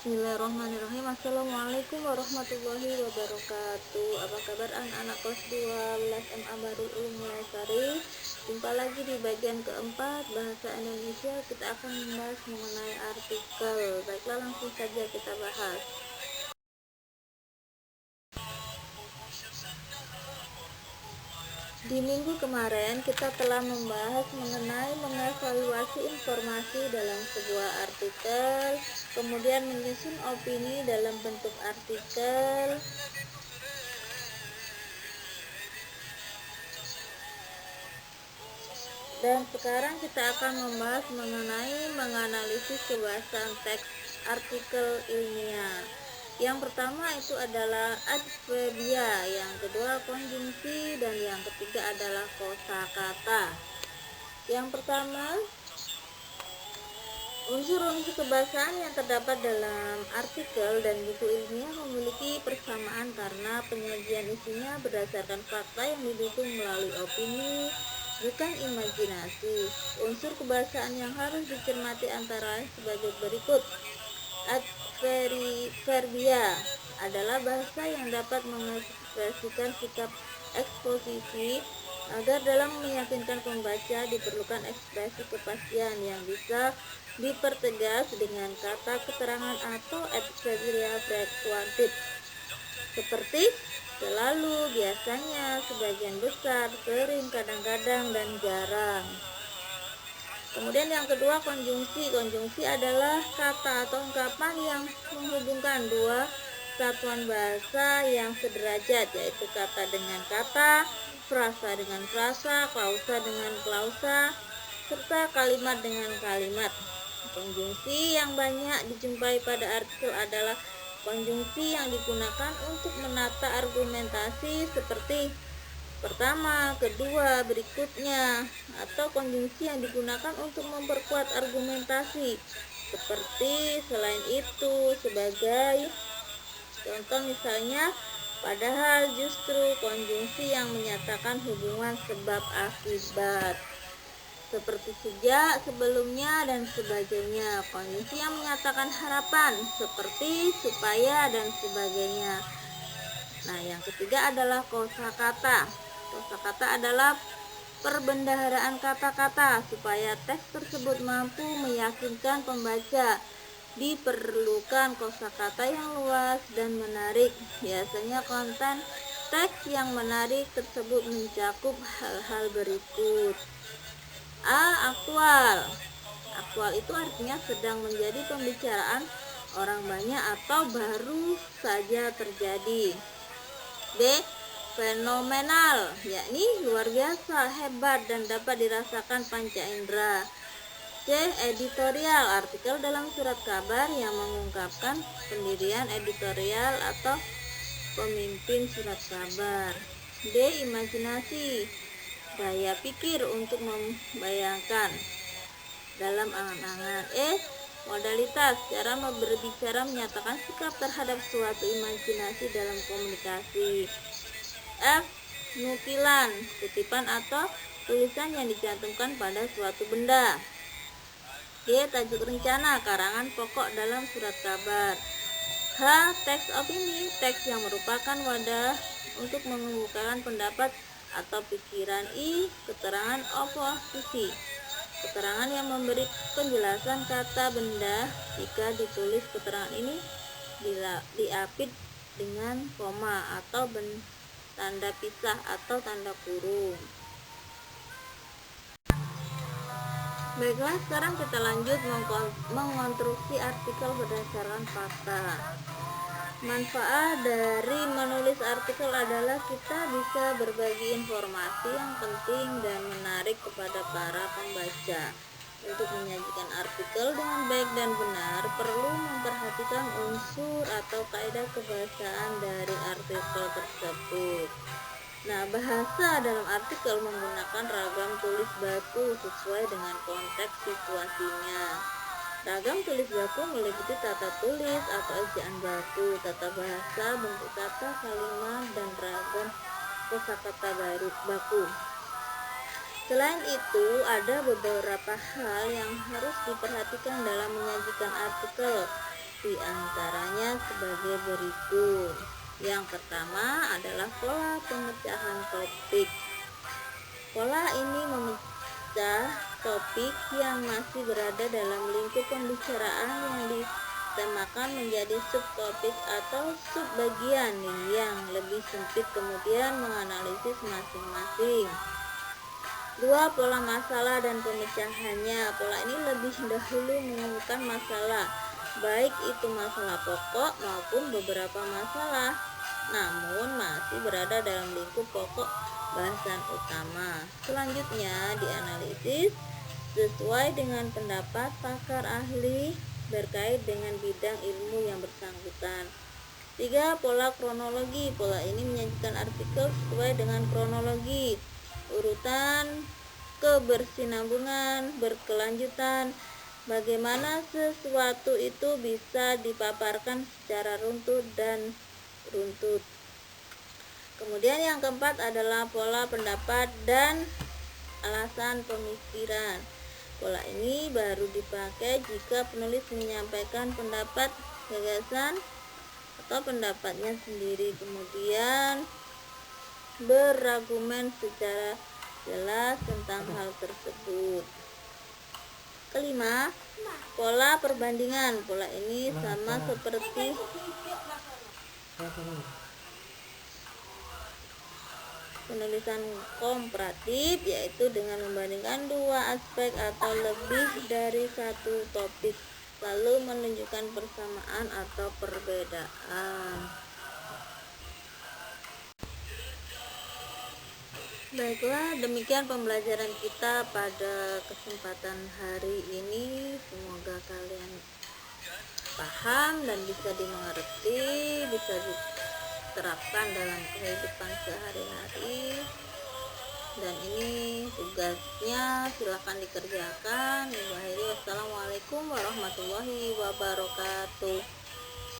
Bismillahirrahmanirrahim. Assalamualaikum warahmatullahi wabarakatuh. Apa kabar anak-anak kelas 12 MA Baru Mulai Sari? Jumpa lagi di bagian keempat bahasa Indonesia. Kita akan membahas mengenai artikel. Baiklah, langsung saja kita bahas. Di minggu kemarin kita telah membahas mengenai mengevaluasi informasi dalam sebuah artikel, kemudian menyusun opini dalam bentuk artikel, dan sekarang kita akan membahas mengenai menganalisis kebahasan teks artikel ilmiah. Yang pertama itu adalah adverbia, yang kedua konjungsi, dan yang ketiga adalah kosakata. Yang pertama, unsur-unsur kebahasaan yang terdapat dalam artikel dan buku ilmiah memiliki persamaan karena penyajian isinya berdasarkan fakta yang didukung melalui opini, bukan imajinasi. Unsur kebahasaan yang harus dicermati antara lain sebagai berikut. Adverbia adalah bahasa yang dapat mengekspresikan sikap eksposisi, agar dalam meyakinkan pembaca diperlukan ekspresi kepastian yang bisa dipertegas dengan kata keterangan atau adverbia fleksuatif seperti selalu, biasanya, sebagian besar, sering, kadang-kadang, dan jarang. Kemudian yang kedua, konjungsi. Konjungsi adalah kata atau ungkapan yang menghubungkan dua satuan bahasa yang sederajat, yaitu kata dengan kata, frasa dengan frasa, klausa dengan klausa, serta kalimat dengan kalimat. Konjungsi yang banyak dijumpai pada artikel adalah konjungsi yang digunakan untuk menata argumentasi seperti pertama, kedua, berikutnya, atau konjungsi yang digunakan untuk memperkuat argumentasi seperti selain itu, sebagai contoh misalnya padahal, justru, konjungsi yang menyatakan hubungan sebab akibat seperti sejak, sebelumnya, dan sebagainya. Konjungsi yang menyatakan harapan seperti supaya dan sebagainya. Nah, yang ketiga adalah kosakata. Kosakata adalah perbendaharaan kata-kata supaya teks tersebut mampu meyakinkan pembaca. Diperlukan kosakata yang luas dan menarik. Biasanya konten teks yang menarik tersebut mencakup hal-hal berikut. A. Aktual. Aktual itu artinya sedang menjadi pembicaraan orang banyak atau baru saja terjadi. B. Fenomenal, yakni luar biasa, hebat, dan dapat dirasakan panca indera. C. Editorial, artikel dalam surat kabar yang mengungkapkan pendirian editorial atau pemimpin surat kabar. D. Imajinasi, daya pikir untuk membayangkan dalam angan-angan. E. Modalitas, cara berbicara menyatakan sikap terhadap suatu imajinasi dalam komunikasi. F. Nukilan, kutipan atau tulisan yang dicantumkan pada suatu benda. G. Tajuk rencana, karangan pokok dalam surat kabar. H. Teks opini, teks yang merupakan wadah untuk mengemukakan pendapat atau pikiran. I. Keterangan oposisi, keterangan yang memberi penjelasan kata benda. Jika ditulis keterangan ini diapit dengan koma atau tanda pisah atau tanda kurung. Baiklah, sekarang kita lanjut mengonstruksi artikel berdasarkan fakta. Manfaat dari menulis artikel adalah kita bisa berbagi informasi yang penting dan menarik kepada para pembaca. Untuk menyajikan artikel dengan baik dan benar, perlu memperhatikan unsur atau kaidah kebahasaan dari artikel tersebut. Nah, bahasa dalam artikel menggunakan ragam tulis baku sesuai dengan konteks situasinya. Ragam tulis baku meliputi tata tulis atau ejaan baku, tata bahasa, bentuk kata, kalimat, dan ragam kosakata baku. Selain itu, ada beberapa hal yang harus diperhatikan dalam menyajikan artikel. Di antaranya sebagai berikut. Yang pertama adalah pola pemecahan topik. Pola ini memecah topik yang masih berada dalam lingkup pembicaraan yang ditemakan menjadi subtopik atau subbagian yang lebih sempit, kemudian menganalisis masing-masing. 2. Pola masalah dan pemecahannya. Pola ini lebih dahulu mengumumkan masalah, baik itu masalah pokok maupun beberapa masalah, namun masih berada dalam lingkup pokok bahasan utama. Selanjutnya dianalisis sesuai dengan pendapat pakar ahli berkait dengan bidang ilmu yang bersangkutan. 3. Pola kronologi. Pola ini menyajikan artikel sesuai dengan kronologi, urutan, kebersinambungan, berkelanjutan, bagaimana sesuatu itu bisa dipaparkan secara runtut dan runtut. Kemudian yang keempat adalah pola pendapat dan alasan pemikiran. Pola ini baru dipakai jika penulis menyampaikan pendapat, gagasan, atau pendapatnya sendiri, kemudian berargumen secara jelas tentang hal tersebut. Kelima, pola perbandingan. Pola ini sama seperti penulisan komparatif, yaitu dengan membandingkan dua aspek atau lebih dari satu topik, lalu menunjukkan persamaan atau perbedaan. Baiklah, demikian pembelajaran kita pada kesempatan hari ini. Semoga kalian paham dan bisa dimengerti, bisa diterapkan dalam kehidupan sehari-hari. Dan ini tugasnya silahkan dikerjakan. Wassalamualaikum warahmatullahi wabarakatuh.